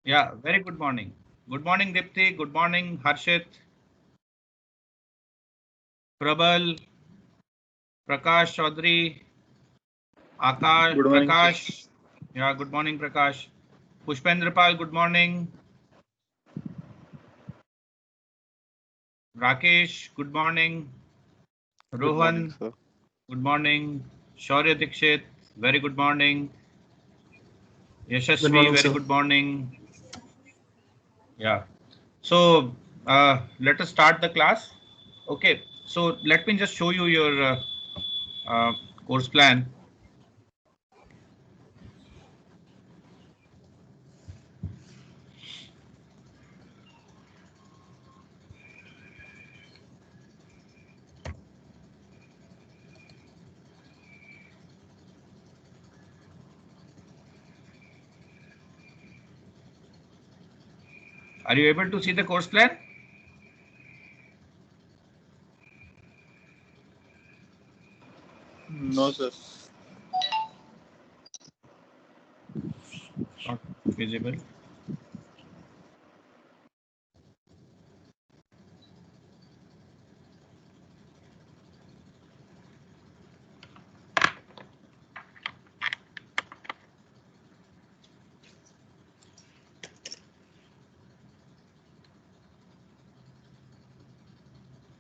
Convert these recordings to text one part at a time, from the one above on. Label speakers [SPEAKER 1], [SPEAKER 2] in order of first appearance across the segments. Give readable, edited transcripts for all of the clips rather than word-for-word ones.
[SPEAKER 1] Yeah, very good morning. Good morning, Dipti. Good morning, Harshit, Prabal, Prakash Chaudhary, Akash,
[SPEAKER 2] Good morning, sir.
[SPEAKER 1] Prakash. Yeah, good morning, Prakash. Pushpendrapal, good morning. Rakesh, good morning.
[SPEAKER 3] Good morning,
[SPEAKER 1] Rohan,
[SPEAKER 3] sir.
[SPEAKER 1] good morning. Shaurya Dikshit, very good morning.
[SPEAKER 2] Good
[SPEAKER 1] Yashasvi,
[SPEAKER 2] morning,
[SPEAKER 1] very
[SPEAKER 2] sir.
[SPEAKER 1] good morning. Yeah. So let us start the class. Okay. So let me just show you your uh, course plan. Are you able to see the course plan?
[SPEAKER 2] No, sir.
[SPEAKER 1] Not visible.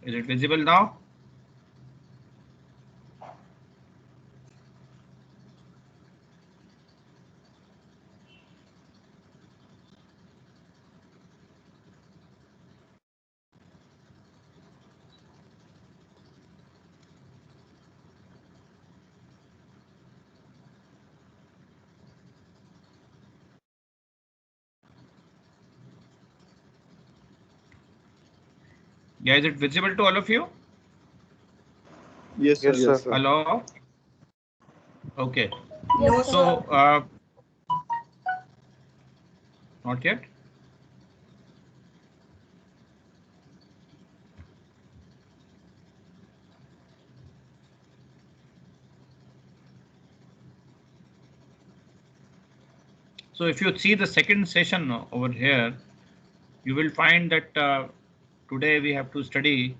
[SPEAKER 1] Is it visible now? Yeah, is it visible to all of you?
[SPEAKER 2] Yes, sir.
[SPEAKER 3] Yes,
[SPEAKER 2] Yes,
[SPEAKER 3] sir.
[SPEAKER 2] sir.
[SPEAKER 1] Hello? Okay.
[SPEAKER 4] No,
[SPEAKER 1] So,
[SPEAKER 4] sir.
[SPEAKER 1] not yet. So, if you see the second session over here, you will find that today we have to study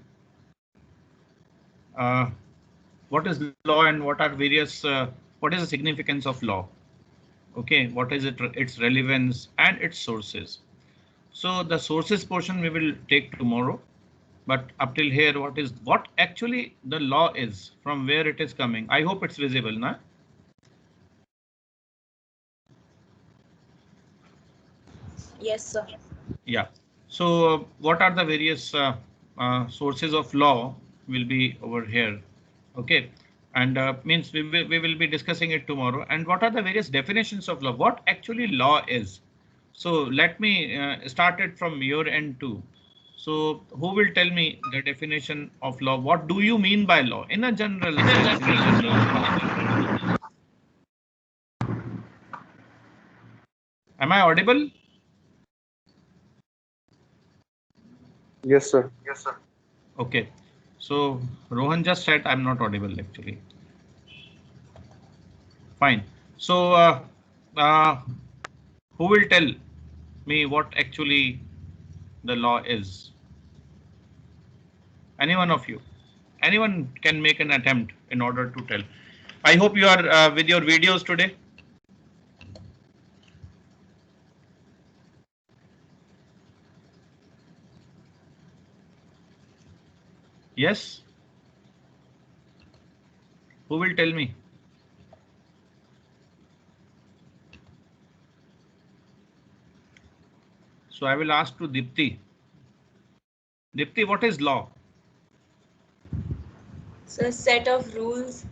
[SPEAKER 1] uh, what is law and what are various, what is the significance of law? Okay, what is it, its relevance and its sources? So, the sources portion we will take tomorrow. But up till here, what actually the law is, from where it is coming? I hope it's visible, na?
[SPEAKER 4] Yes, sir.
[SPEAKER 1] Yeah. So what are the various sources of law will be over here. Okay. And means we will be discussing it tomorrow. And what are the various definitions of law? What actually law is? So let me start it from your end too. So who will tell me the definition of law? What do you mean by law in a general sense, in a general way? Am I audible?
[SPEAKER 3] Yes, sir.
[SPEAKER 1] Okay. So Rohan just said I'm not audible actually. Fine. So uh, who will tell me what actually the law is? Any one of you? Anyone can make an attempt in order to tell. I hope you are with your videos today. Yes? Who will tell me? So I will ask to Dipti. Dipti, what is law?
[SPEAKER 4] So, a set of rules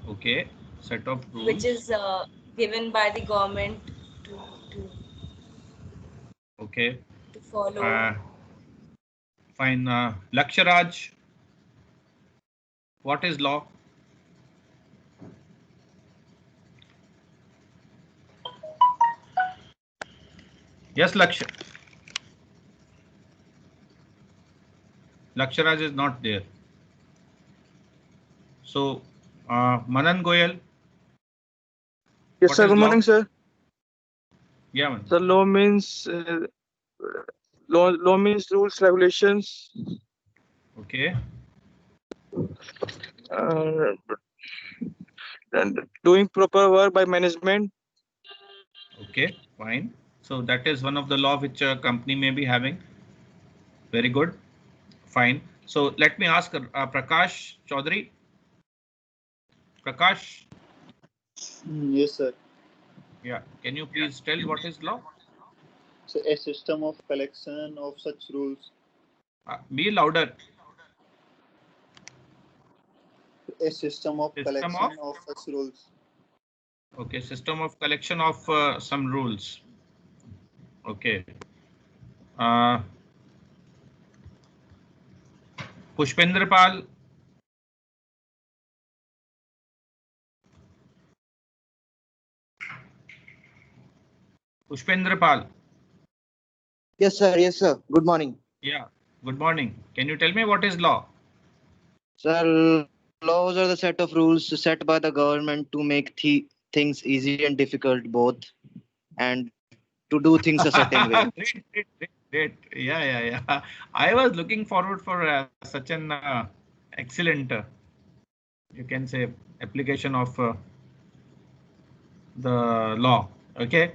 [SPEAKER 1] Okay. Set of
[SPEAKER 4] which
[SPEAKER 1] rules.
[SPEAKER 4] is given by the government to to
[SPEAKER 1] Okay.
[SPEAKER 4] to follow.
[SPEAKER 1] Uh, fine. Laksharaj, what is law? Yes, Laksharaj is not there. So Manan Goyal,
[SPEAKER 2] Yes,
[SPEAKER 1] what
[SPEAKER 2] sir.
[SPEAKER 1] is
[SPEAKER 2] Good
[SPEAKER 1] law?
[SPEAKER 2] morning, sir.
[SPEAKER 1] Yeah, man.
[SPEAKER 3] So law means rules, regulations,
[SPEAKER 1] Okay.
[SPEAKER 3] uh, and doing proper work by management.
[SPEAKER 1] Okay, fine. So that is one of the law which a company may be having. Very good. Fine. So let me ask Prakash Chaudhary. Prakash,
[SPEAKER 2] Yes, sir.
[SPEAKER 1] yeah, can you please tell what is law?
[SPEAKER 2] So a system of collection of such rules.
[SPEAKER 1] Be louder.
[SPEAKER 2] A system of
[SPEAKER 1] System of,
[SPEAKER 2] collection of such rules.
[SPEAKER 1] okay, system of collection of some rules. Okay. Uh, Pushpendra Pal, Pushpendra Pal.
[SPEAKER 5] Yes, sir. Yes, sir. Good morning.
[SPEAKER 1] Yeah. Good morning. Can you tell me what is law?
[SPEAKER 5] Sir, laws are the set of rules set by the government to make things easy and difficult both, and to do things a certain way.
[SPEAKER 1] Great. Yeah. I was looking forward for such an excellent, you can say, application of the law. Okay.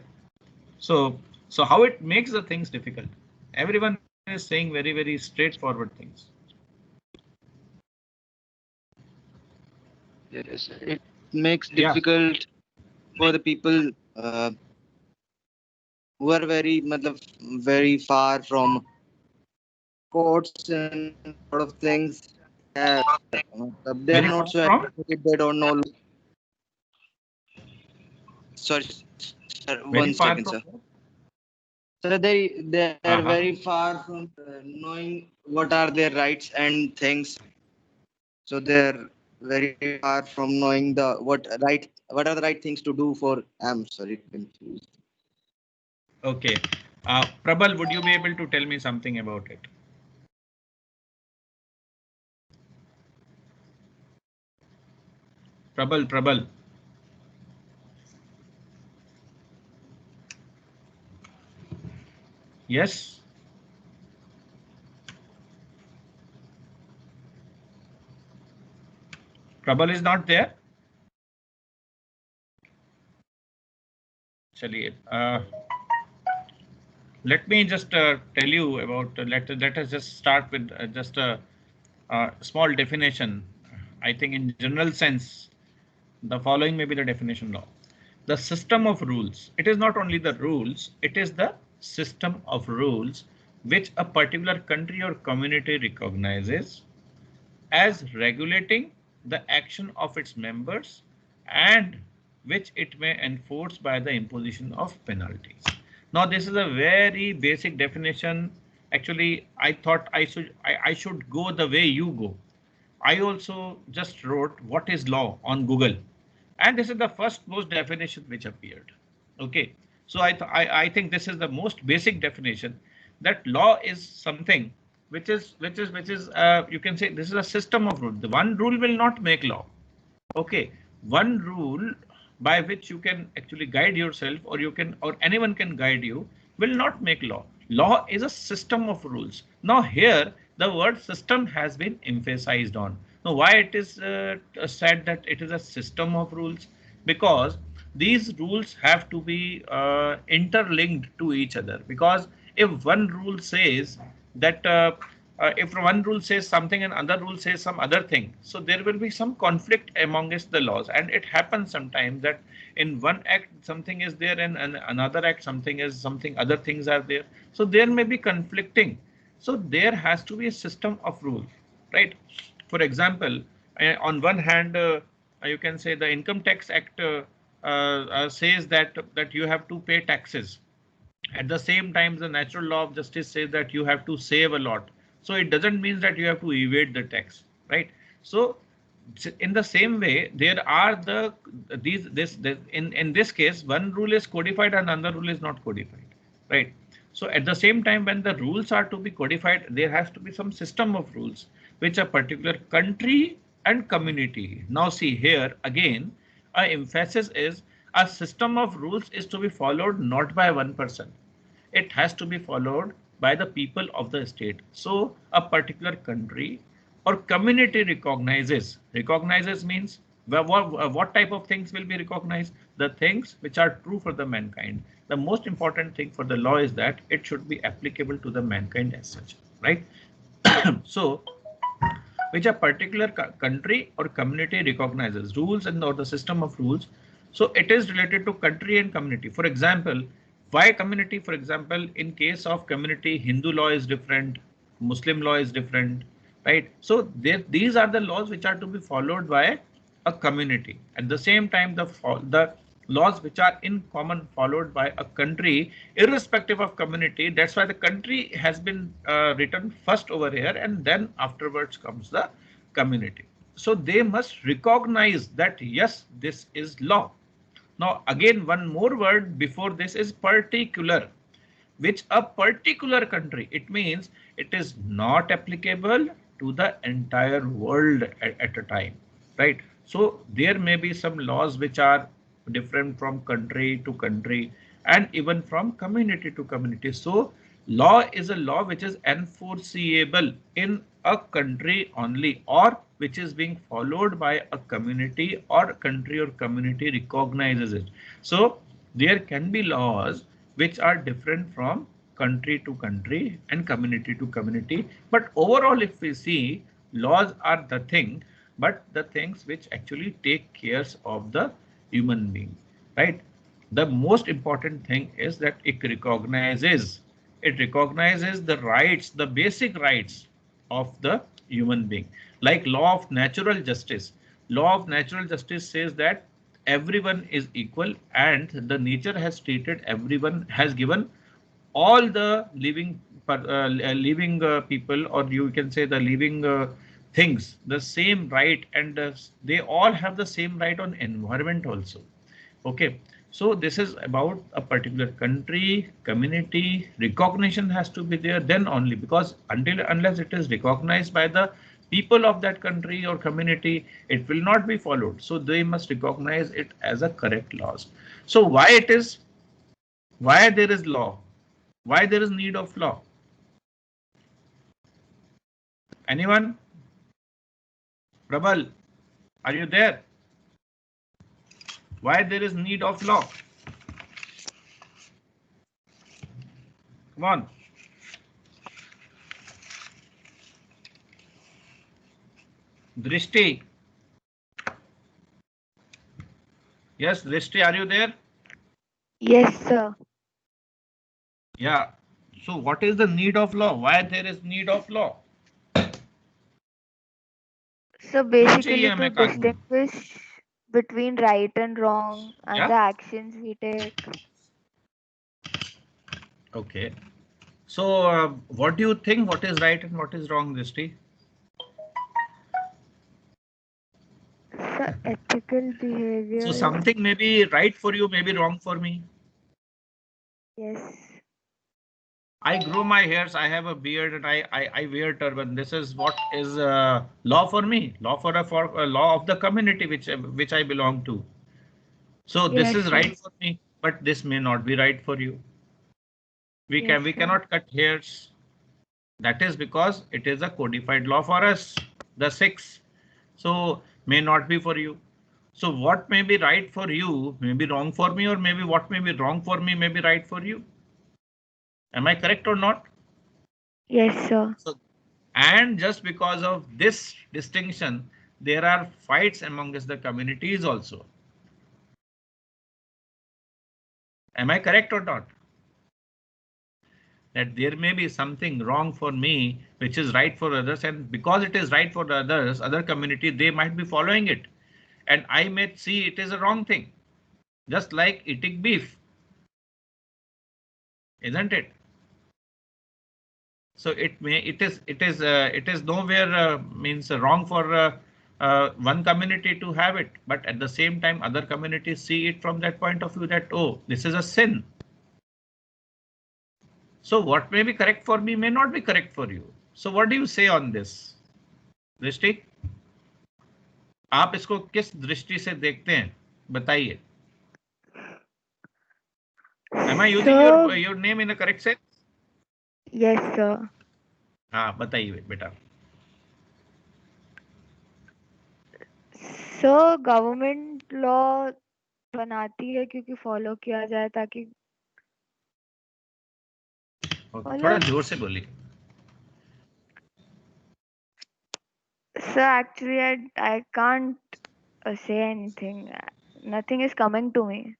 [SPEAKER 1] So, so how it makes the things difficult? Everyone is saying very straightforward things.
[SPEAKER 5] Yes, it makes
[SPEAKER 1] Yeah.
[SPEAKER 5] difficult for the people who are very far from courts and lot of things. They're
[SPEAKER 1] Very
[SPEAKER 5] not
[SPEAKER 1] far
[SPEAKER 5] so
[SPEAKER 1] from.
[SPEAKER 5] educated. They don't know. Sorry, sir.
[SPEAKER 1] Very
[SPEAKER 5] One
[SPEAKER 1] far
[SPEAKER 5] second,
[SPEAKER 1] from.
[SPEAKER 5] sir. So they are
[SPEAKER 1] Uh-huh.
[SPEAKER 5] very far from knowing what are their rights and things. So they're very far from knowing what are the right things to do for. I'm sorry, confused.
[SPEAKER 1] Okay. Prabal, would you be able to tell me something about it? Prabal. Yes. Prabal is not there. Chaliye. Let me just tell you about. Let us just start with just a small definition. I think in general sense, the following may be the definition law. The system of rules. It is not only the rules, it is the system of rules which a particular country or community recognizes as regulating the action of its members and which it may enforce by the imposition of penalties. Now, this is a very basic definition. Actually, I thought I should go the way you go. I also just wrote what is law on Google, and this is the first most definition which appeared. Okay, so I think this is the most basic definition, that law is something which is you can say this is a system of rules. The one rule will not make law. Okay, one rule by which you can actually guide yourself, or you can, or anyone can guide you, will not make law. Law is a system of rules. Now here the word system has been emphasized on. Now why it is said that it is a system of rules? Because these rules have to be interlinked to each other. Because if one rule says that if one rule says something and other rule says some other thing, so there will be some conflict amongst the laws. And it happens sometimes that in one act something is there, and another act something is something, other things are there. So there may be conflicting. So there has to be a system of rules, right? For example, on one hand, you can say the Income Tax Act says that you have to pay taxes. At the same time, the natural law of justice says that you have to save a lot. So it doesn't mean that you have to evade the tax, right? So in the same way, there are this in this case, one rule is codified and another rule is not codified, right? So at the same time, when the rules are to be codified, there has to be some system of rules which a particular country and community. Now see here again, our emphasis is a system of rules is to be followed not by one person. It has to be followed by the people of the state. So a particular country or community recognizes means what type of things will be recognized? The things which are true for the mankind. The most important thing for the law is that it should be applicable to the mankind as such, right? So which a particular country or community recognizes rules and or the system of rules. So it is related to country and community. For example, why community? For example, in case of community, Hindu law is different, Muslim law is different, right? So these are the laws which are to be followed by a community. At the same time, the laws which are in common followed by a country, irrespective of community. That's why the country has been written first over here, and then afterwards comes the community. So they must recognize that yes, this is law. Now again, one more word before this is particular, which a particular country, it means it is not applicable to the entire world at a time, right? So there may be some laws which are different from country to country and even from community to community. So law is a law which is enforceable in a country only, or which is being followed by a community or country or community recognizes it. So there can be laws which are different from country to country and community to community. But overall, if we see, laws are the thing, but the things which actually take care of the human being, right? The most important thing is that it recognizes the rights, the basic rights of the human being. Like law of natural justice. Law of natural justice says that everyone is equal, and the nature has treated everyone, has given all the living people, or you can say the living things, the same right, and they all have the same right on environment also. Okay, so this is about a particular country, community. Recognition has to be there, then only, because unless it is recognized by the people of that country or community, it will not be followed. So they must recognize it as a correct laws. So why there is law? Why there is need of law? Anyone? Prabal, are you there? Why there is need of law? Come on. Drishti. Yes, Drishti, are you there?
[SPEAKER 6] Yes, sir.
[SPEAKER 1] Yeah. So what is the need of law? Why there is need of law?
[SPEAKER 6] So basically to distinguish between right and wrong and the actions we take.
[SPEAKER 1] Okay. So what do you think? What is right and what is wrong, Drishti?
[SPEAKER 6] So ethical behavior.
[SPEAKER 1] So something may be right for you, may be wrong for me.
[SPEAKER 6] Yes.
[SPEAKER 1] I grow my hairs, I have a beard, and I wear turban. This is what is law for me, law for a law of the community which I belong to. So this is right for me, but this may not be right for you. We cannot cut hairs. That is because it is a codified law for us, the 6. So may not be for you. So what may be right for you may be wrong for me, or maybe what may be wrong for me may be right for you. Am I correct or not?
[SPEAKER 6] Yes, sir.
[SPEAKER 1] So, and just because of this distinction, there are fights amongst the communities also. Am I correct or not? That there may be something wrong for me, which is right for others, and because it is right for the others, other community, they might be following it. And I may see it is a wrong thing. Just like eating beef. Isn't it? So it is nowhere means wrong for one community to have it, but at the same time other communities see it from that point of view that, oh, this is a sin. So what may be correct for me may not be correct for you. So what do you say on this? दृष्टि, आप इसको किस दृष्टि से देखते हैं, बताइए. Am I using
[SPEAKER 6] So,
[SPEAKER 1] your name in the correct sense?
[SPEAKER 6] yes, sir.
[SPEAKER 1] हाँ बताइए बेटा.
[SPEAKER 6] So, government law बनाती है क्योंकि follow किया जाए ताकि
[SPEAKER 1] थोड़ा जोर से बोलिए.
[SPEAKER 6] Sir, actually, I can't say anything. Nothing is coming to me.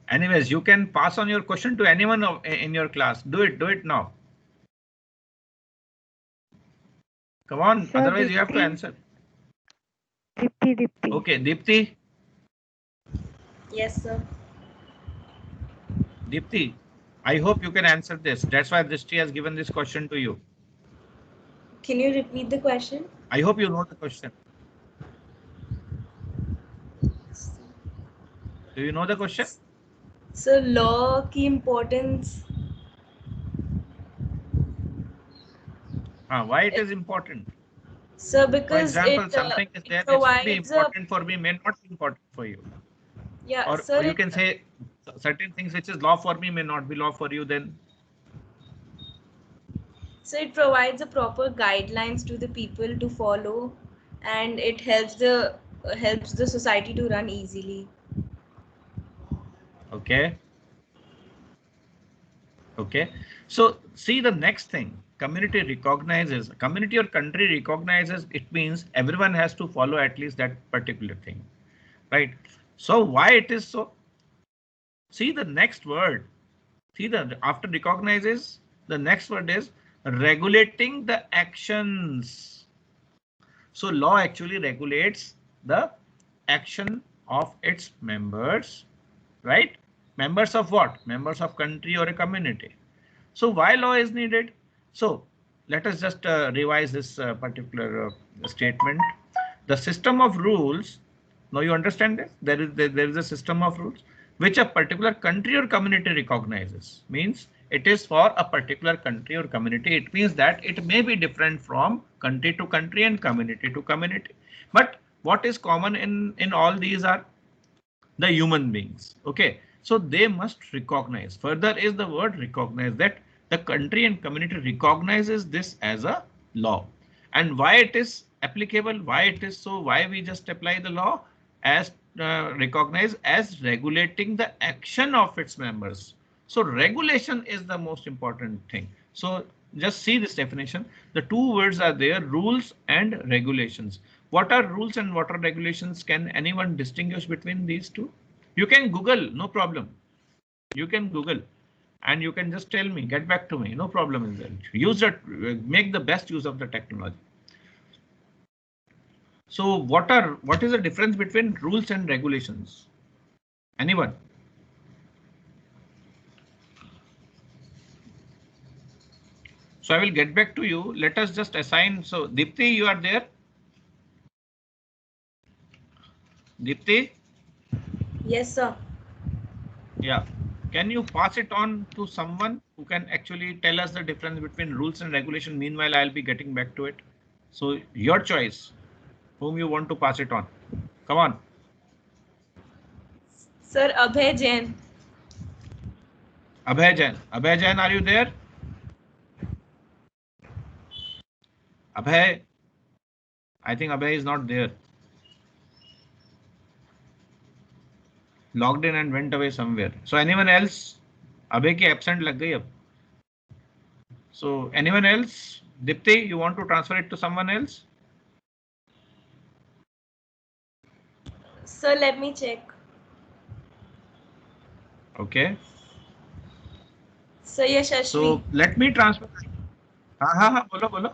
[SPEAKER 1] Anyways, you can pass on your question to anyone in your class. Do it now. Come on,
[SPEAKER 6] Sir,
[SPEAKER 1] otherwise you have to
[SPEAKER 6] Dipti.
[SPEAKER 1] answer.
[SPEAKER 6] Dipti.
[SPEAKER 1] Okay, Deepti.
[SPEAKER 4] Yes, sir.
[SPEAKER 1] Deepti, I hope you can answer this. That's why Drishti has given this question to you.
[SPEAKER 4] Can you repeat the question?
[SPEAKER 1] I hope you know the question. Do you know the question?
[SPEAKER 4] So law की importance.
[SPEAKER 1] Why it is important?
[SPEAKER 4] So
[SPEAKER 1] For
[SPEAKER 4] because
[SPEAKER 1] example,
[SPEAKER 4] it
[SPEAKER 1] something is there, it should
[SPEAKER 4] provides
[SPEAKER 1] be important for me, may not be important for you.
[SPEAKER 4] Yeah,
[SPEAKER 1] Or
[SPEAKER 4] sir,
[SPEAKER 1] you can say certain things which is law for me may not be law for you then.
[SPEAKER 4] so it provides a proper guidelines to the people to follow, and it helps the society to run easily.
[SPEAKER 1] Okay. Okay. So see the next thing. Community recognizes, community or country recognizes, it means everyone has to follow at least that particular thing. Right. So why it is so? See the next word. See the after recognizes, the next word is regulating the actions. So law actually regulates the action of its members, right? Members of what? Members of country or a community. So why law is needed? So let us just revise this particular statement. The system of rules. Now you understand this? There is a system of rules which a particular country or community recognizes. Means it is for a particular country or community. It means that it may be different from country to country and community to community. But what is common in all these are the human beings. Okay, so they must recognize. Further is the word recognize, that the country and community recognizes this as a law. And why it is applicable, why it is so, why we just apply the law as recognize as regulating the action of its members. So regulation is the most important thing. So just see this definition. The two words are there, rules and regulations. What are rules and what are regulations? Can anyone distinguish between these two? You can Google, no problem. You can Google and you can just tell me, get back to me, no problem in that. Use it, make the best use of the technology. So what is the difference between rules and regulations? Anyone? So I will get back to you. Let us just assign. So Deepti, you are there? Deepti?
[SPEAKER 4] Yes, sir.
[SPEAKER 1] Yeah. Can you pass it on to someone who can actually tell us the difference between rules and regulation? Meanwhile, I'll be getting back to it. So your choice, whom you want to pass it on. Come on.
[SPEAKER 4] Sir, Abhay Jain.
[SPEAKER 1] Abhay Jain. Abhay Jain, are you there? Abhay? I think Abhay is not there. Logged in and went away somewhere. So anyone else? Abhay ki absent lag gayi ab. So anyone else? Dipti, you want to transfer it to someone else?
[SPEAKER 4] Sir, let me check.
[SPEAKER 1] Okay.
[SPEAKER 4] Sir, Yashashvi.
[SPEAKER 1] So let me transfer. हाँ बोलो.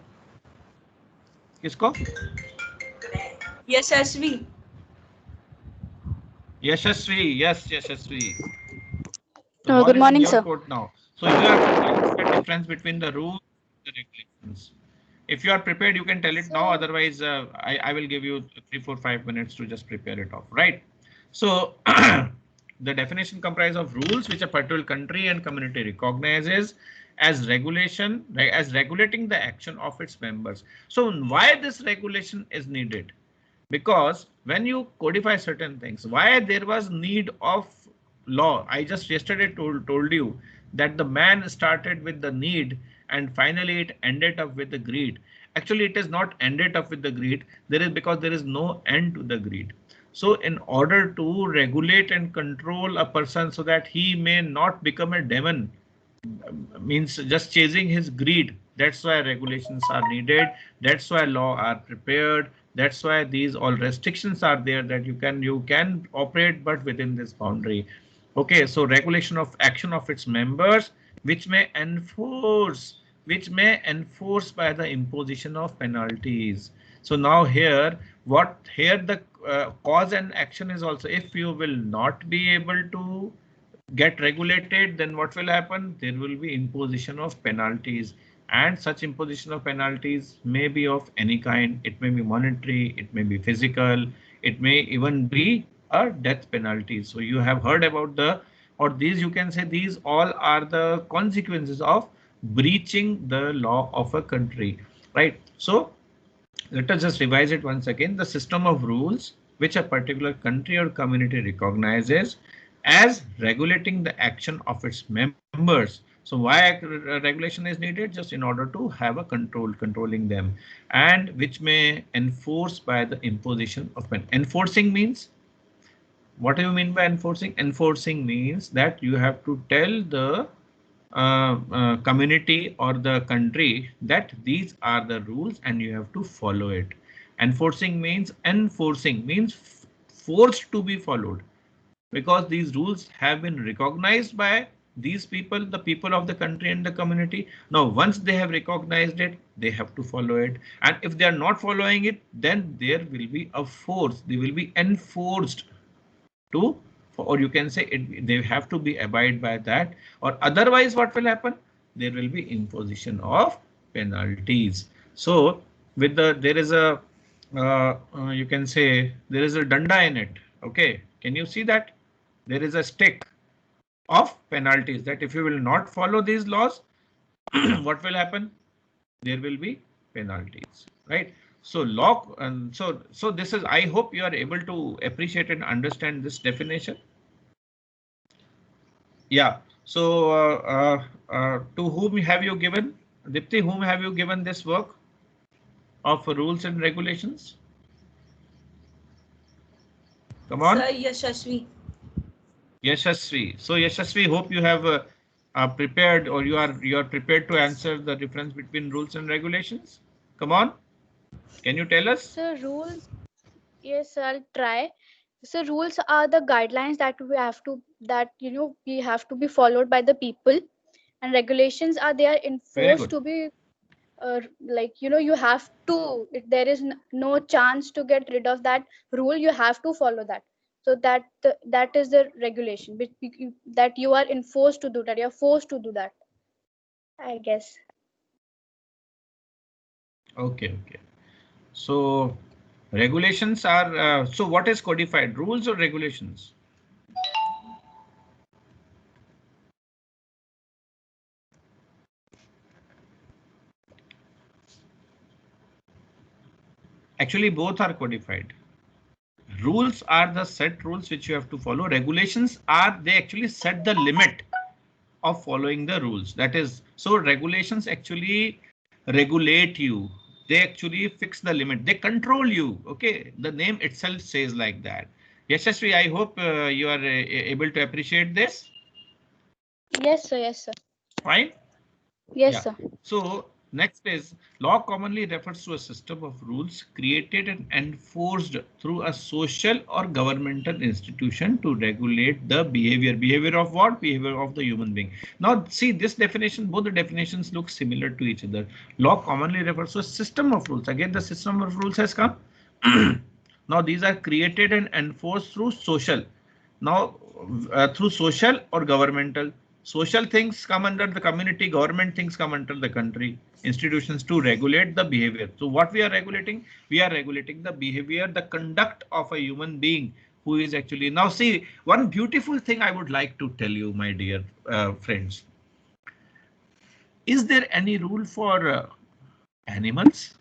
[SPEAKER 1] किसको?
[SPEAKER 4] Yashashvi.
[SPEAKER 1] Yashasvi, yes, Yashasvi.
[SPEAKER 7] Oh, good morning, sir.
[SPEAKER 1] Code now. So you have to the difference between the rules and the regulations. If you are prepared, you can tell it now. Otherwise, I will give you 3, 4, 5 minutes to just prepare it off. Right. So the definition comprises of rules which a particular country and community recognizes as regulation, as regulating the action of its members. So why this regulation is needed? Because when you codify certain things, why there was need of law? I just yesterday told you that the man started with the need and finally it ended up with the greed. Actually, it is not ended up with the greed. There is because there is no end to the greed. So in order to regulate and control a person so that he may not become a demon, means just chasing his greed, that's why regulations are needed, that's why law are prepared, that's why these all restrictions are there, that you can operate but within this boundary. Okay, so regulation of action of its members, which may enforce by the imposition of penalties. So now here, what here the cause and action is also, if you will not be able to get regulated, then what will happen? There will be imposition of penalties, and such imposition of penalties may be of any kind. It may be monetary, it may be physical, it may even be a death penalty. So you have heard about or these, you can say these all are the consequences of breaching the law of a country, right? So let us just revise it once again. The system of rules which a particular country or community recognizes as regulating the action of its members. So why regulation is needed? Just in order to have a controlling them, and which may enforce by the imposition of enforcing means, what do you mean by enforcing? Enforcing means that you have to tell the community or the country that these are the rules and you have to follow it. Enforcing means forced to be followed, because these rules have been recognized by these people, the people of the country and the community. Now, once they have recognized it, they have to follow it. And if they are not following it, then there will be a force. They will be enforced to, or you can say they have to be abide by that, or otherwise what will happen? There will be imposition of penalties. So with there is a you can say there is a danda in it. Okay, can you see that there is a stick of penalties, that if you will not follow these laws, what will happen? There will be penalties, right? So law, and so this is, I hope you are able to appreciate and understand this definition. Yeah. So to whom have you given, Dipti, whom have you given this work of rules and regulations? Come on.
[SPEAKER 4] Sir Yashasvi.
[SPEAKER 1] Yashasvi. So Yashasvi, hope you have prepared, or you are prepared to answer the difference between rules and regulations. Come on. Can you tell us?
[SPEAKER 7] So rules, yes, I'll try. So rules are the guidelines that we have to be followed by the people, and regulations are they are
[SPEAKER 1] Very
[SPEAKER 7] enforced
[SPEAKER 1] good.
[SPEAKER 7] to be you have to. There is no chance to get rid of that rule. You have to follow that. So that is the regulation that you are enforced to do that. You are forced to do that, I guess.
[SPEAKER 1] Okay. Okay. So regulations are, so what is codified, rules or regulations? Actually, both are codified. Rules are the set rules which you have to follow. Regulations are, they actually set the limit of following the rules. That is, so regulations actually regulate you. They actually fix the limit. They control you. Okay, the name itself says like that. Yashasvi, I hope you are able to appreciate this.
[SPEAKER 7] Yes, sir. Yes, sir.
[SPEAKER 1] Fine.
[SPEAKER 7] Yes,
[SPEAKER 1] Yeah.
[SPEAKER 7] sir.
[SPEAKER 1] So next is, law commonly refers to a system of rules created and enforced through a social or governmental institution to regulate the behavior. Behavior of what? Behavior of the human being. Now see this definition, both the definitions look similar to each other. Law commonly refers to a system of rules. Again, the system of rules has come. Now these are created and enforced through social. Now through social or governmental. Social things come under the community, government things come under the country, institutions to regulate the behavior. So what we are regulating? We are regulating the behavior, the conduct of a human being who is actually, now see, one beautiful thing I would like to tell you, my dear friends. Is there any rule for animals?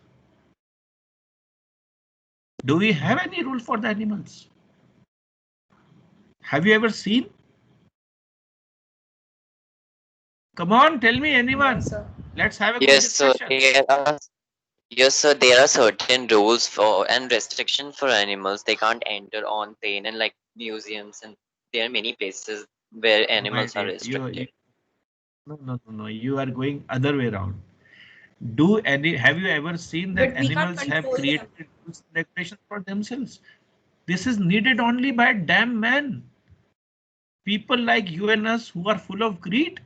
[SPEAKER 1] Do we have any rule for the animals? Have you ever seen? Come on, tell me, anyone.
[SPEAKER 4] No, sir.
[SPEAKER 1] Let's have a good
[SPEAKER 8] Yes, sir.
[SPEAKER 1] discussion.
[SPEAKER 8] There are certain rules for and restrictions for animals. They can't enter on plane and like museums, and there are many places where
[SPEAKER 1] My
[SPEAKER 8] animals are
[SPEAKER 1] dear,
[SPEAKER 8] restricted.
[SPEAKER 1] no. You are going other way around. Have you ever seen that
[SPEAKER 4] But we can't
[SPEAKER 1] animals have
[SPEAKER 4] control
[SPEAKER 1] created
[SPEAKER 4] them.
[SPEAKER 1] rules and regulations for themselves? This is needed only by damn man. People like you and us who are full of greed.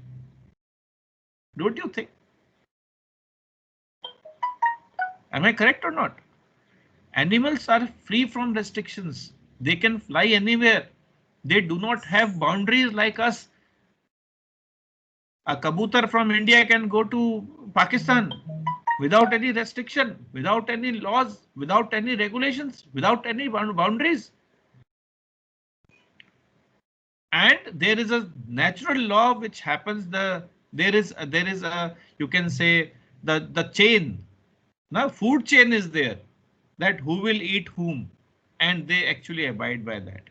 [SPEAKER 1] Don't you think? Am I correct or not? Animals are free from restrictions. They can fly anywhere. They do not have boundaries like us. A kabutar from India can go to Pakistan without any restriction, without any laws, without any regulations, without any boundaries. And there is a natural law which happens. There is a, you can say, the chain. Now food chain is there, that who will eat whom, and they actually abide by that,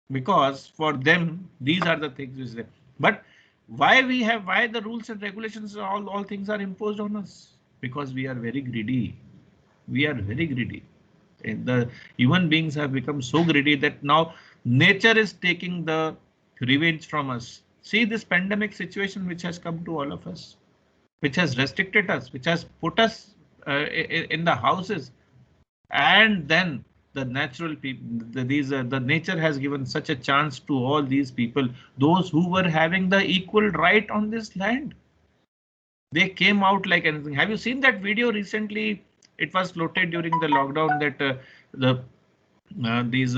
[SPEAKER 1] because for them these are the things which they. But why the rules and regulations, all things are imposed on us? Because we are very greedy. We are very greedy. And the human beings have become so greedy that now nature is taking the revenge from us. See this pandemic situation which has come to all of us, which has restricted us, which has put us in the houses, and then the natural people, the nature has given such a chance to all these people, those who were having the equal right on this land. They came out like anything. Have you seen that video recently? It was floated during the lockdown that the these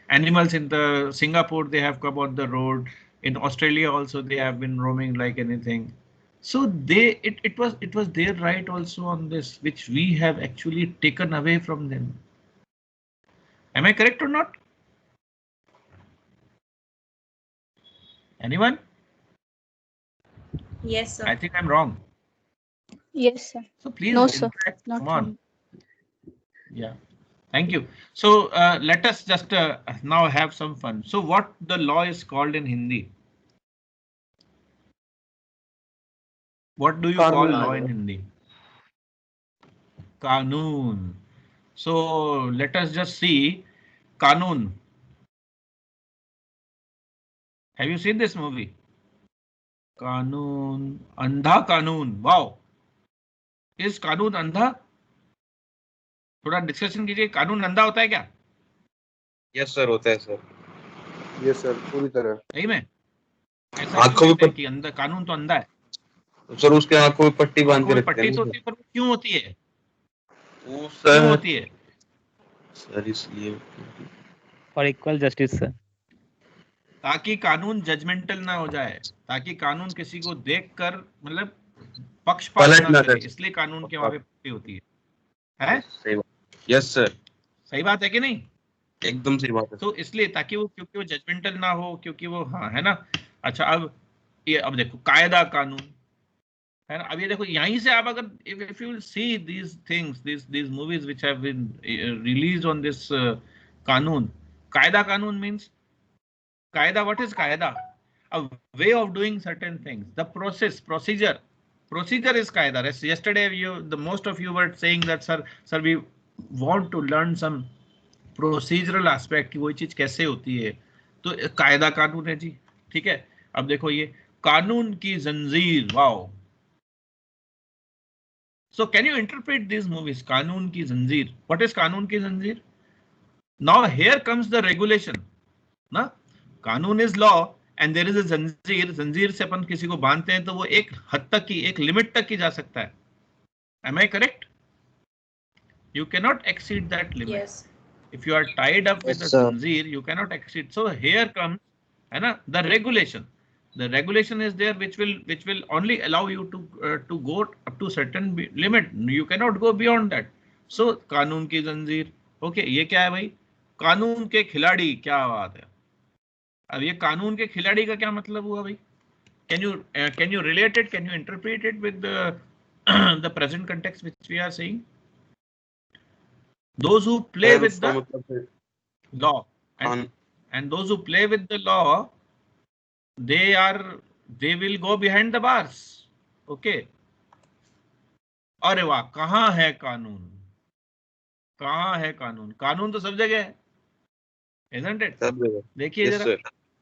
[SPEAKER 1] animals in the Singapore, they have come on the road. In Australia also they have been roaming like anything. So it was their right also on this, which we have actually taken away from them. Am I correct or not? Anyone?
[SPEAKER 4] Yes,
[SPEAKER 1] I
[SPEAKER 4] sir.
[SPEAKER 1] think I'm wrong.
[SPEAKER 7] Yes, sir.
[SPEAKER 1] So please
[SPEAKER 7] No, sir.
[SPEAKER 1] interact.
[SPEAKER 7] Not
[SPEAKER 1] Come on.
[SPEAKER 7] wrong.
[SPEAKER 1] Yeah. Thank you. So let us just now have some fun. So what the law is called in Hindi? What do you call law in Hindi? Kanun. So let us just see. Kanun. Have you seen this movie? Kanun. Andha Kanun. Wow. Is कानून अंधा? थोड़ा discussion कीजिए. कानून अंधा होता है क्या?
[SPEAKER 3] Yes sir, होता है सर.
[SPEAKER 9] यस सर, पूरी तरह.
[SPEAKER 1] सही में? ऐसा क्यों
[SPEAKER 3] आंखों
[SPEAKER 1] कहते हैं
[SPEAKER 3] में
[SPEAKER 1] कि अंधा कानून तो अंधा है?
[SPEAKER 3] सर उसके आंखों में पट्टी बांध
[SPEAKER 1] आंखों
[SPEAKER 3] के
[SPEAKER 1] में
[SPEAKER 3] रखते
[SPEAKER 1] पट्टी
[SPEAKER 3] हैं
[SPEAKER 1] तो होती है, पर वो क्यों होती है?
[SPEAKER 3] वो
[SPEAKER 1] क्यों
[SPEAKER 3] सर.
[SPEAKER 1] होती है?
[SPEAKER 3] सर इसलिए
[SPEAKER 10] फॉर इक्वल जस्टिस सर.
[SPEAKER 1] ताकि कानून जजमेंटल ना हो जाए, ताकि कानून किसी को देखकर मतलब पक्षपात
[SPEAKER 3] पलट
[SPEAKER 1] ना
[SPEAKER 3] ना
[SPEAKER 1] करे,
[SPEAKER 3] कर.
[SPEAKER 1] इसलिए कानून के वहां पे पट्टी होती है?
[SPEAKER 3] सही बात. यस सर,
[SPEAKER 1] सही बात है कि नहीं?
[SPEAKER 3] एकदम सही बात है.
[SPEAKER 1] तो इसलिए ताकि वो, क्योंकि वो जजमेंटल ना हो, क्योंकि वो, हाँ है ना. अच्छा अब देखो कायदा कानून है ना. अब ये देखो यहीं से आप अगर if you will see these things, these movies which have been released on this कानून. कायदा कानून means Qaida, what is Qaida? A way of doing certain things. The procedure is Qaida. Yesterday, the most of you were saying that, sir, we want to learn some procedural aspect कि वो चीज कैसे होती है. तो कायदा कानून है जी, ठीक है. अब देखो ये कानून की जंजीर. Wow. So can you interpret these movies? कानून की जंजीर. What is कानून की जंजीर? Now here comes the regulation. ना, कानून is law and there is a जंजीर. जंजीर से अपन किसी को बांधते हैं तो वो एक हद तक की, एक लिमिट तक की जा सकता है. Am I correct? You can not exceed that limit.
[SPEAKER 4] Yes.
[SPEAKER 1] If you are tied up with
[SPEAKER 5] Yes,
[SPEAKER 1] a
[SPEAKER 5] sir.
[SPEAKER 1] जंजीर, you can not exceed. So here comes, है ना, the regulation. The regulation is there which will only allow you to go up to certain limit. You cannot go beyond that. So कानून की जंजीर. Okay, ये क्या है भाई? कानून के खिलाड़ी. क्या बात है. अब ये कानून के खिलाड़ी का क्या मतलब हुआ भाई? Can you relate it? Can you interpret it with the present context which we are seeing? Those who play with
[SPEAKER 9] उसका
[SPEAKER 1] the
[SPEAKER 9] मतलब है
[SPEAKER 1] law and those who play with the law, they will go behind the bars. Okay. अरे वाह, कहाँ है कानून? कहाँ है कानून? कानून तो सब जगह है, isn't it?
[SPEAKER 9] सब जगह।
[SPEAKER 1] देखिए
[SPEAKER 9] Yes,
[SPEAKER 1] जरा
[SPEAKER 9] sir.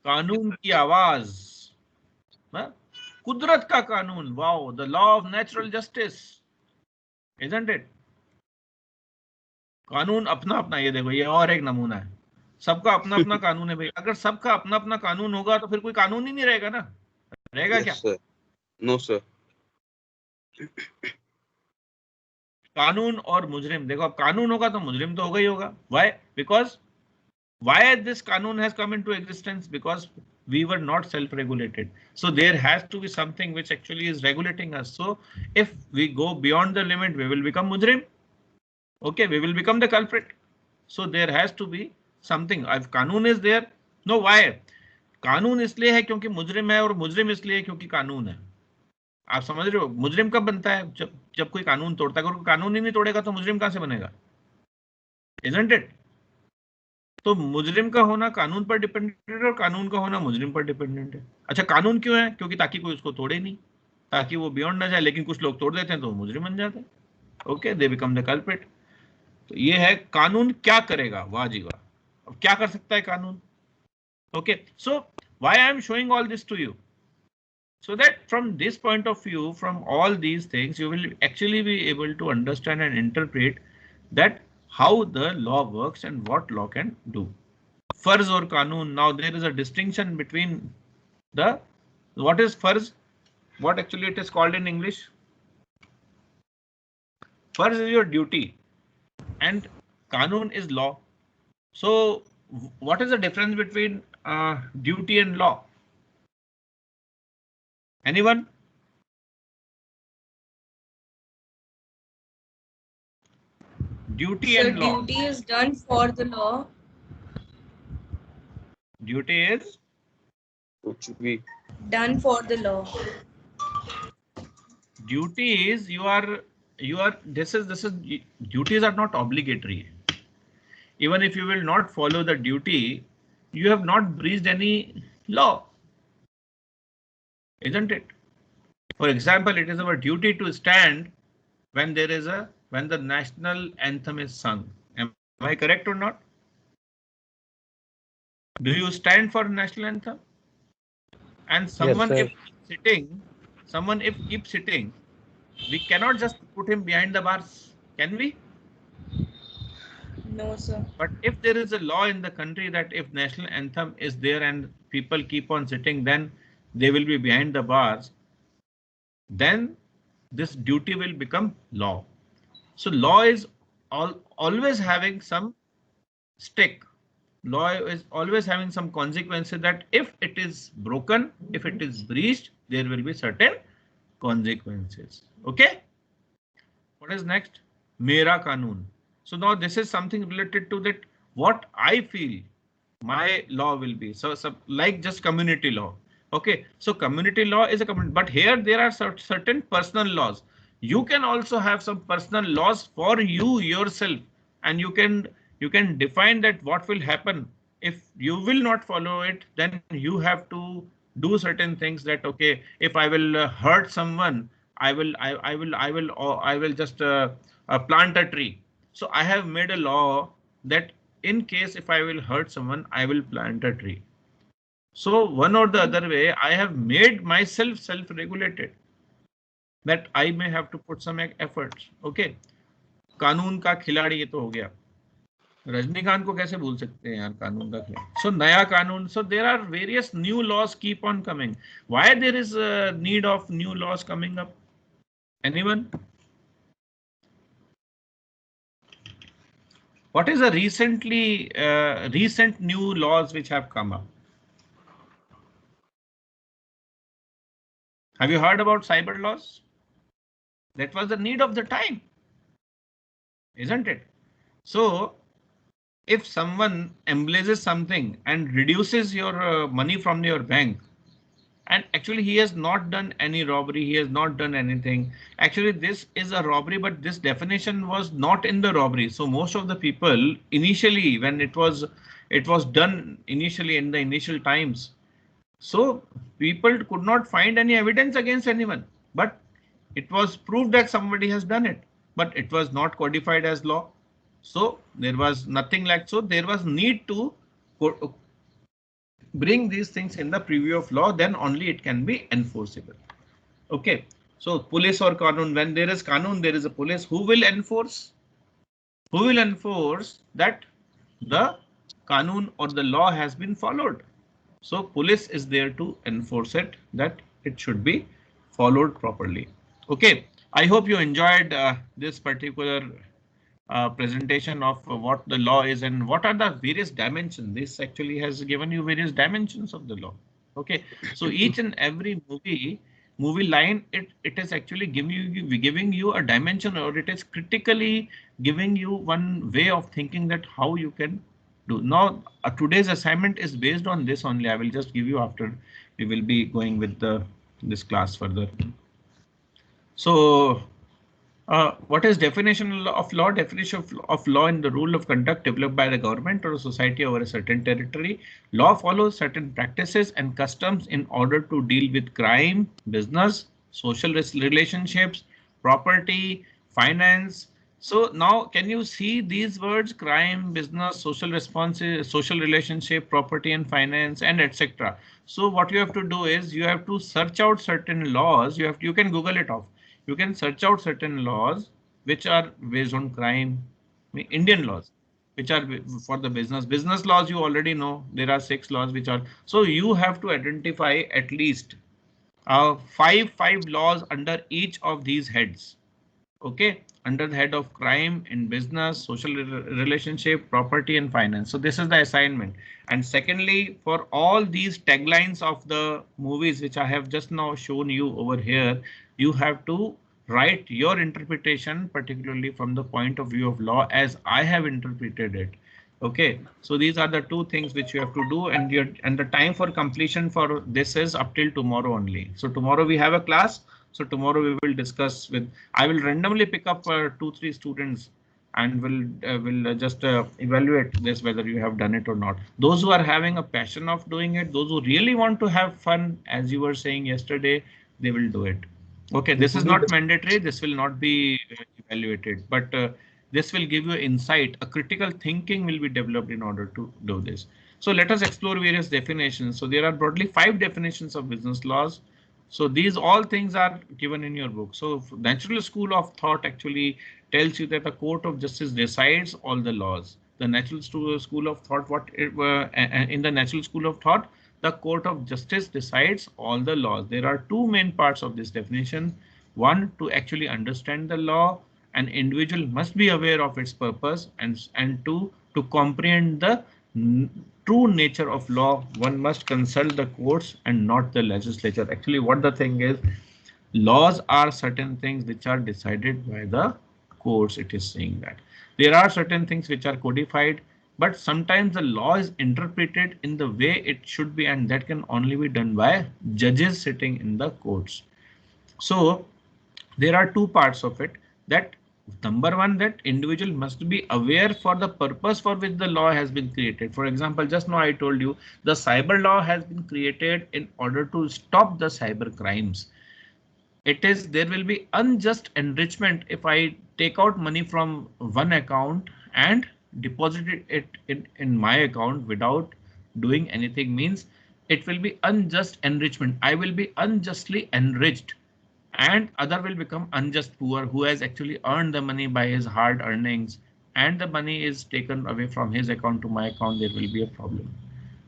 [SPEAKER 1] कानून की आवाज, कुदरत का कानून, wow, the law of natural justice, isn't it? कानून अपना अपना, ये देखो, ये और एक नमूना है, सबका अपना अपना कानून है भाई। अगर सबका अपना अपना कानून होगा तो फिर कोई कानून ही नहीं रहेगा ना, रहेगा क्या?
[SPEAKER 9] Yes, sir. No, sir.
[SPEAKER 1] कानून और मुजरिम, देखो अब कानून होगा तो मुजरिम तो होगा ही होगा। व्हाई? बिकॉज व्हाई दिस कानून has come into existence? Because we were not self-regulated, so there has to be something which actually is regulating us. So if we go beyond the limit, we will become mujrim. Okay, we will become the culprit. So there has to be something. If कानून is there, no, why? कानून इसलिए है क्योंकि मुजरिम है, और मुजरिम इसलिए है क्योंकि कानून है। आप समझ रहे हो? मुजरिम कब बनता है? जब कोई कानून तोड़ता है। अगर कानून ही नहीं तोड़ेगा तो मुजरिम कहां से बनेगा? Isn't it? तो मुजरिम का होना कानून पर डिपेंडेंट है और कानून का होना मुजरिम पर डिपेंडेंट है। अच्छा, कानून क्यों है? क्योंकि ताकि कोई उसको तोड़े नहीं, ताकि वो बियॉन्ड ना जाए। लेकिन कुछ लोग तोड़ देते हैं तो वो मुजरिम बन जाते हैं। Okay, they become the culprit. तो ये है कानून क्या करेगा। वाह जी वाह, अब क्या कर सकता है कानून? Okay, so why I am showing all this to you, so that from this point of view, from all these things, you will actually be able to understand and interpret that how the law works and what law can do. Farz or kanun, now there is a distinction between the, what is farz, what actually it is called in English. Farz is your duty and kanun is law. So what is the difference between duty and law? Anyone? Duty
[SPEAKER 4] So
[SPEAKER 1] and law.
[SPEAKER 4] duty is done for the law.
[SPEAKER 1] Duty is
[SPEAKER 9] कुछ भी।
[SPEAKER 4] Done for the law.
[SPEAKER 1] Duty is you are this is duties are not obligatory. Even if you will not follow the duty, you have not breached any law, isn't it? For example, it is our duty to stand when the national anthem is sung. Am I correct or not? Do you stand for national anthem? And someone
[SPEAKER 10] Yes,
[SPEAKER 1] if keeps sitting, we cannot just put him behind the bars, can we?
[SPEAKER 4] No, sir.
[SPEAKER 1] But if there is a law in the country that if national anthem is there and people keep on sitting, then they will be behind the bars, then this duty will become law. So law is always having some stick. Law is always having some consequences, that if it is broken, if it is breached, there will be certain consequences. Okay, what is next? Mera Kanun. So now this is something related to that what I feel my law will be. So like just community law. Okay, so community law is a community, but here there are certain personal laws. You can also have some personal laws for you yourself, and you can define that what will happen if you will not follow it. Then you have to do certain things, that okay, if I will hurt someone, I will just plant a tree. So I have made a law that in case if I will hurt someone, I will plant a tree. So one or the other way, I have made myself self-regulated, that I may have to put some efforts. Okay, कानून का खिलाड़ी ये तो हो गया। रजनीकांत को कैसे भूल सकते हैं यार, कानून का खिलाड़ी। सो नया कानून, so there are various new laws keep on coming. Why there is need of new laws coming up? Anyone? What is the recent new laws which have come up? Have you heard about cyber laws? That was the need of the time, isn't it? So if someone embezzles something and reduces your money from your bank, And actually he has not done any robbery, he has not done anything. Actually this is a robbery, but this definition was not in the robbery. So most of the people initially, when it was done initially in the initial times, so people could not find any evidence against anyone, but it was proved that somebody has done it, but it was not codified as law. So there was nothing like, so there was need to bring these things in the preview of law, then only it can be enforceable. Okay, so police or kanun, when there is kanun, there is a police. Who will enforce? Who will enforce that the kanun or the law has been followed? So police is there to enforce it, that it should be followed properly. Okay, I hope you enjoyed this particular presentation of what the law is and what are the various dimensions. This actually has given you various dimensions of the law. Okay, so each and every movie line, it is actually giving you a dimension, or it is critically giving you one way of thinking that how you can do. Now today's assignment is based on this only. I will just give you after we will be going with this class further. So what is definition of law? Definition of law in the rule of conduct developed by the government or a society over a certain territory. Law follows certain practices and customs in order to deal with crime, business, social relationships, property, finance. So now can you see these words: crime, business, social responses, social relationship, property and finance, and etc. So what you have to do is you have to search out certain laws. You can Google it off. You can search out certain laws which are based on crime, Indian laws, which are for the business laws. You already know there are 6 laws which are. So you have to identify at least five laws under each of these heads. Okay, under the head of crime, in business, social relationship, property and finance. So this is the assignment. And secondly, for all these taglines of the movies which I have just now shown you over here, you have to write your interpretation, particularly from the point of view of law as I have interpreted it. Okay, so these are the 2 things which you have to do, and the time for completion for this is up till tomorrow only. So tomorrow we have a class. So tomorrow we will discuss with, I will randomly pick up 2-3 students and will just evaluate this whether you have done it or not. Those who are having a passion of doing it, those who really want to have fun, as you were saying yesterday, they will do it. Okay, this is not mandatory. This will not be evaluated, but this will give you insight. A critical thinking will be developed in order to do this. So let us explore various definitions. So there are broadly 5 definitions of business laws. So these all things are given in your book. So natural school of thought actually tells you that the court of justice decides all the laws. The natural school of thought, in the natural school of thought, the court of justice decides all the laws. There are 2 main parts of this definition. One, to actually understand the law, an individual must be aware of its purpose, and 2, to comprehend the true nature of law, one must consult the courts and not the legislature. Actually, what the thing is, laws are certain things which are decided by the courts. It is saying that there are certain things which are codified, but sometimes the law is interpreted in the way it should be, and that can only be done by judges sitting in the courts. So there are 2 parts of it. That number 1, that individual must be aware for the purpose for which the law has been created. For example, just now I told you the cyber law has been created in order to stop the cyber crimes. There will be unjust enrichment if I take out money from one account and deposit it in my account without doing anything. Means it will be unjust enrichment. I will be unjustly enriched, and other will become unjust poor, who has actually earned the money by his hard earnings, and the money is taken away from his account to my account. There will be a problem.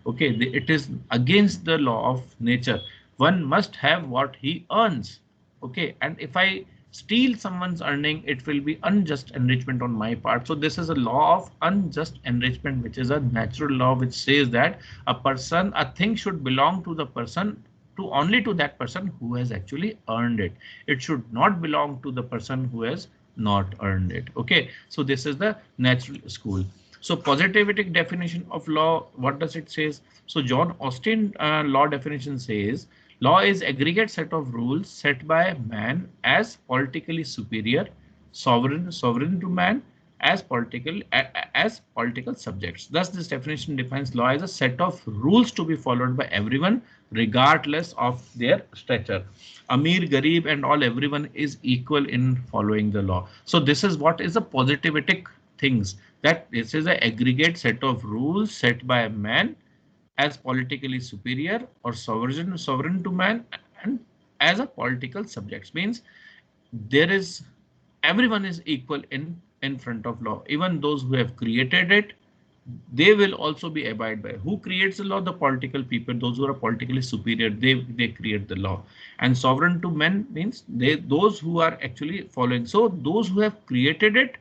[SPEAKER 1] Okay, it is against the law of nature. One must have what he earns. Okay, and if I steal someone's earning, it will be unjust enrichment on my part. So this is a law of unjust enrichment, which is a natural law which says that a thing should belong to the person, only to that person who has actually earned it. It should not belong to the person who has not earned it. Okay, so this is the natural school. So positivistic definition of law, what does it say? So John Austin law definition says Law is aggregate set of rules set by man as politically superior, sovereign to man as political subjects. Thus, this definition defines law as a set of rules to be followed by everyone, regardless of their stature. Amir, Garib, and all everyone is equal in following the law. So this is what is a positivistic things, that this is an aggregate set of rules set by man as politically superior or sovereign to man and as a political subjects. Means there is everyone is equal in front of law. Even those who have created it, they will also be abide by. Who creates the law? The political people. Those who are politically superior, they create the law. And sovereign to men means those who are actually following. So those who have created it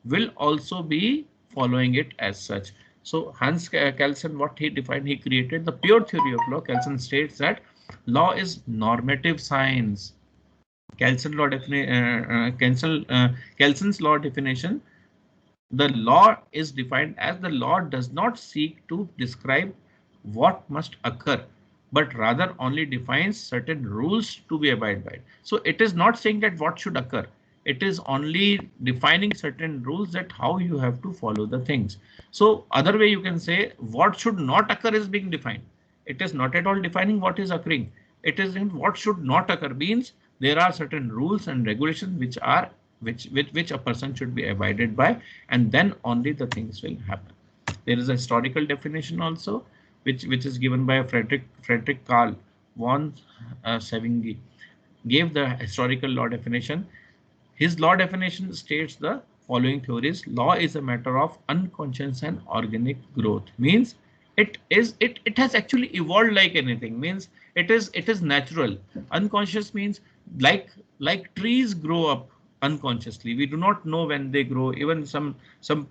[SPEAKER 1] will also be following it as such. So Hans Kelsen, what he defined, he created the pure theory of law. Kelsen states that law is normative science. Kelsen's law definition, the law is defined as the law does not seek to describe what must occur, but rather only defines certain rules to be abided by. So it is not saying that what should occur. It is only defining certain rules that how you have to follow the things. So other way you can say what should not occur is being defined. It is not at all defining what is occurring. It is in what should not occur means there are certain rules and regulations which a person should be abided by, and then only the things will happen. There is a historical definition also, which is given by Frederick Karl von Savigny, gave the historical law definition. His law definition states the following theories. Law is a matter of unconscious and organic growth. Means it has actually evolved like anything. Means it is natural. Unconscious means like trees grow up unconsciously. We do not know when they grow. Even some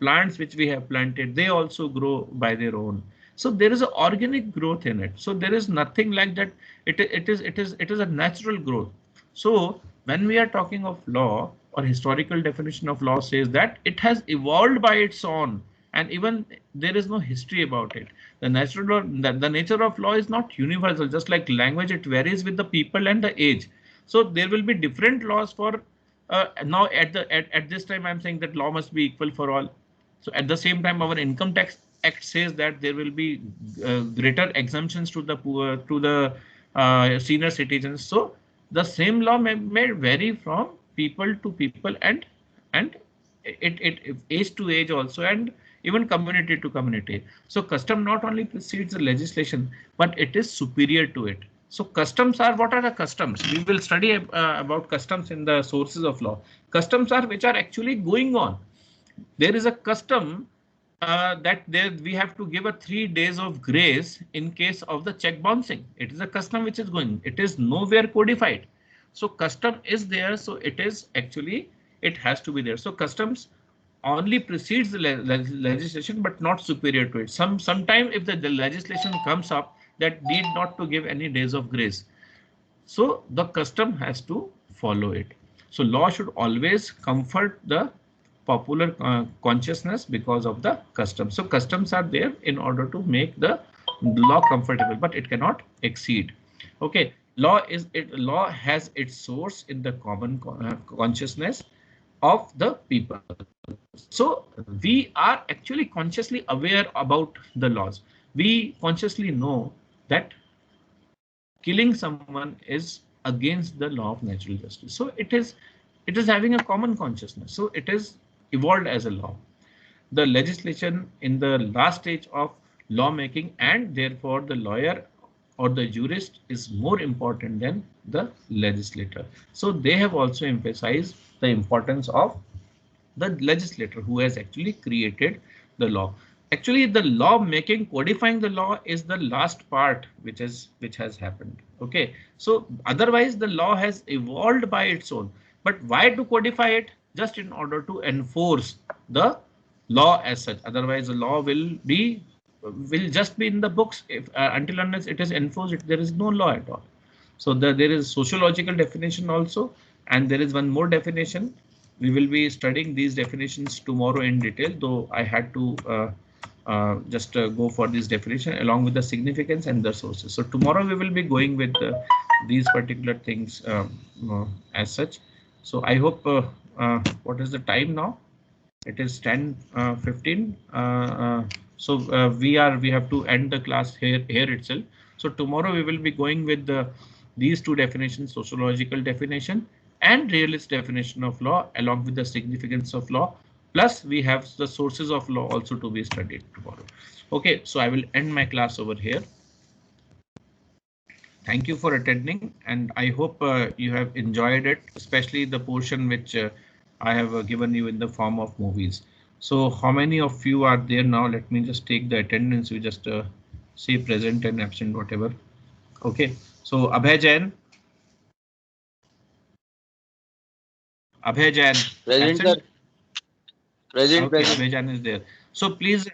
[SPEAKER 1] plants which we have planted, they also grow by their own. So there is an organic growth in it. So there is nothing like that. It is a natural growth. So when we are talking of law, or historical definition of law says that it has evolved by its own, and even there is no history about it. The natural law, the nature of law is not universal. Just like language, it varies with the people and the age. So there will be different laws for now at this time I'm saying that law must be equal for all. So at the same time our Income Tax Act says that there will be greater exemptions to the poor, to the senior citizens. So the same law may vary from people to people and it age to age also, and even community to community. So custom not only precedes the legislation, but it is superior to it. So customs are, what are the customs? We will study about customs in the sources of law. Customs are which are actually going on. There is a custom that we have to give a 3 days of grace in case of the check bouncing. It is a custom which is going. It is nowhere codified. So custom is there. So it is actually, it has to be there. So customs only precedes the legislation, but not superior to it. Sometime if the legislation comes up that need not to give any days of grace, so the custom has to follow it. So law should always comfort the popular consciousness because of the customs. So customs are there in order to make the law comfortable, but it cannot exceed. Okay, law has its source in the common consciousness of the people. So we are actually consciously aware about the laws. We consciously know that killing someone is against the law of natural justice. So it is having a common consciousness. So it is evolved as a law. The legislation in the last stage of lawmaking, and therefore the lawyer or the jurist is more important than the legislator. So they have also emphasized the importance of the legislator who has actually created the law. Actually, the law making, codifying the law is the last part which has happened. Okay, so otherwise the law has evolved by its own. But why to codify it? Just in order to enforce the law as such. Otherwise, the law will just be in the books. If until unless it is enforced, there is no law at all. So there is sociological definition also, and there is one more definition. We will be studying these definitions tomorrow in detail, though I had to just go for this definition along with the significance and the sources. So tomorrow we will be going with these particular things as such. So I hope, what is the time now? It is 10:15. So we have to end the class here itself. So tomorrow we will be going with these two definitions, sociological definition and realist definition of law, along with the significance of law. Plus we have the sources of law also to be studied tomorrow. Okay, so I will end my class over here. Thank you for attending, and I hope you have enjoyed it, especially the portion which I have given you in the form of movies. So how many of you are there now? Let me just take the attendance. You just say present and absent, whatever. Okay, so Abhay Jain. Abhay Jain.
[SPEAKER 3] Present,
[SPEAKER 1] Absent?
[SPEAKER 3] sir. Present,
[SPEAKER 1] Okay,
[SPEAKER 3] present.
[SPEAKER 1] Abhay Jain is there. So please,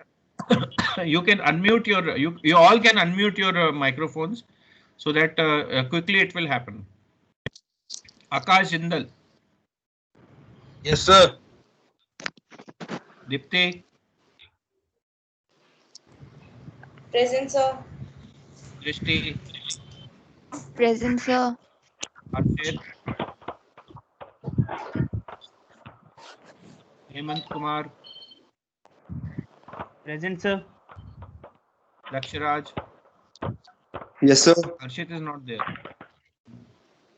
[SPEAKER 1] you can unmute your, you all can unmute your microphones so that quickly it will happen. Akash Jindal.
[SPEAKER 9] Yes, sir.
[SPEAKER 1] Dipti.
[SPEAKER 4] Present, sir.
[SPEAKER 1] Drishti.
[SPEAKER 6] Present, sir.
[SPEAKER 1] Arshit. Hemant Kumar.
[SPEAKER 10] Present, sir.
[SPEAKER 1] Laksharaj.
[SPEAKER 11] Yes, sir.
[SPEAKER 1] Arshit is not there.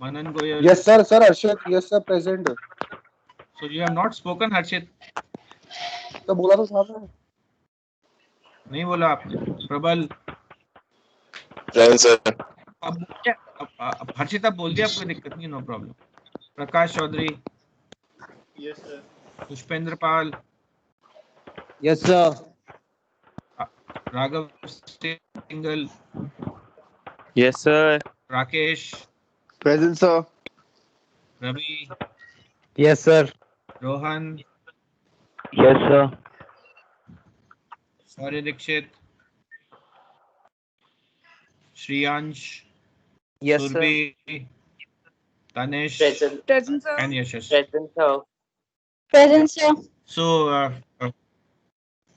[SPEAKER 1] Manan Goyal.
[SPEAKER 11] Yes, sir. Sir, Arshad. Yes, sir. Present.
[SPEAKER 1] So you have not spoken, Harshit.
[SPEAKER 11] तो बोला तो था ना.
[SPEAKER 1] नहीं बोला आपने. प्रबल.
[SPEAKER 3] Present, sir.
[SPEAKER 1] अब बोलिए. अब हर्षित आप बोल दिया, आपको दिक्कत नहीं, no problem. Prakash Chaudhary.
[SPEAKER 2] Yes, sir.
[SPEAKER 1] Pushpendra Pal.
[SPEAKER 10] Yes, sir.
[SPEAKER 1] Raghav Singal.
[SPEAKER 9] Yes, sir.
[SPEAKER 1] Rakesh.
[SPEAKER 11] Present, sir.
[SPEAKER 1] Ravi.
[SPEAKER 10] Yes, sir.
[SPEAKER 1] Rohan.
[SPEAKER 10] Yes, sir.
[SPEAKER 1] सौर्य Dixit. Shreyansh.
[SPEAKER 10] Yes, sir.
[SPEAKER 1] Surabhi. Tanish.
[SPEAKER 8] Present.
[SPEAKER 7] Present, sir.
[SPEAKER 1] And Yashash.
[SPEAKER 8] Present, sir.
[SPEAKER 7] Present, sir.
[SPEAKER 1] So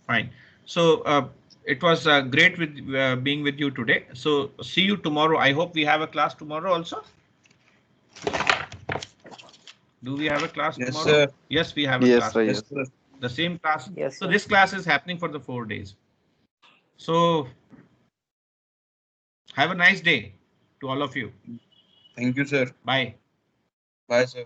[SPEAKER 1] fine. So it was great with being with you today. So see you tomorrow. I hope we have a class tomorrow also. Do we have a class
[SPEAKER 9] Yes,
[SPEAKER 1] tomorrow?
[SPEAKER 9] sir.
[SPEAKER 1] Yes, we have a
[SPEAKER 11] Yes,
[SPEAKER 1] class.
[SPEAKER 11] sir.
[SPEAKER 9] Yes,
[SPEAKER 11] Yes.
[SPEAKER 9] sir.
[SPEAKER 1] The same class.
[SPEAKER 10] Yes,
[SPEAKER 1] So
[SPEAKER 10] sir.
[SPEAKER 1] this class is happening for the 4 days. So have a nice day to all of you.
[SPEAKER 9] Thank you, sir.
[SPEAKER 1] Bye.
[SPEAKER 9] Bye, sir.